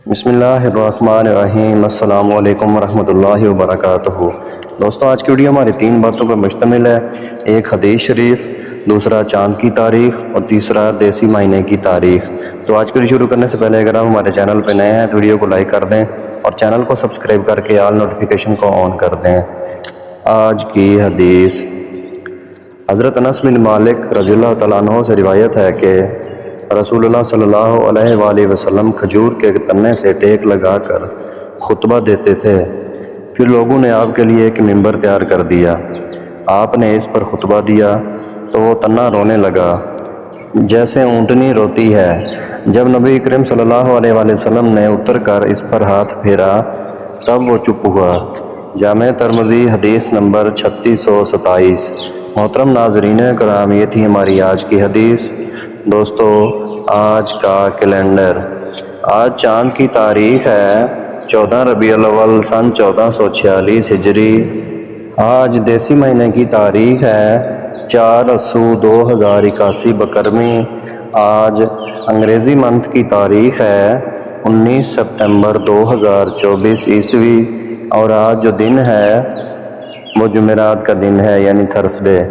بسم اللہ الرحمن الرحیم، السلام علیکم ورحمۃ اللہ وبرکاتہ۔ دوستوں، آج کی ویڈیو ہماری 3 باتوں پر مشتمل ہے۔ ایک حدیث شریف، دوسرا چاند کی تاریخ اور تیسرا دیسی مہینے کی تاریخ۔ تو آج کی ویڈیو شروع کرنے سے پہلے اگر آپ ہمارے چینل پہ نئے ہیں تو ویڈیو کو لائک کر دیں اور چینل کو سبسکرائب کر کے آل نوٹیفیکیشن کو آن کر دیں۔ آج کی حدیث حضرت انس بن مالک رضی اللہ تعالیٰ عنہ سے روایت ہے کہ رسول اللہ صلی اللہ علیہ وآلہ وسلم کھجور کے تنے سے ٹیک لگا کر خطبہ دیتے تھے۔ پھر لوگوں نے آپ کے لیے ایک ممبر تیار کر دیا۔ آپ نے اس پر خطبہ دیا تو وہ تنا رونے لگا جیسے اونٹنی روتی ہے۔ جب نبی کریم صلی اللہ علیہ وآلہ وسلم نے اتر کر اس پر ہاتھ پھیرا تب وہ چپ ہوا۔ جامع ترمذی حدیث نمبر 3627۔ محترم ناظرین کرام، یہ تھی ہماری آج کی حدیث۔ دوستو، آج کا کیلنڈر، آج چاند کی تاریخ ہے 14 ربیع الاول سن 1446 ہجری۔ آج دیسی مہینے کی تاریخ ہے 4 اسو 2081 بکرمی۔ آج انگریزی منتھ کی تاریخ ہے 19 سپتمبر 2024 عیسوی، اور آج جو دن ہے وہ جمعرات کا دن ہے، یعنی تھرسڈے۔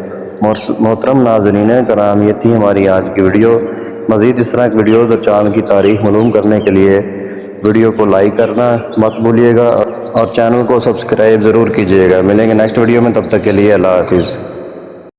محترم ناظرین کرام، یہ تھی ہماری آج کی ویڈیو۔ مزید اس طرح کی ویڈیوز اور چاند کی تاریخ معلوم کرنے کے لیے ویڈیو کو لائک کرنا مت بھولیے گا اور چینل کو سبسکرائب ضرور کیجیے گا۔ ملیں گے نیکسٹ ویڈیو میں، تب تک کے لیے اللہ حافظ۔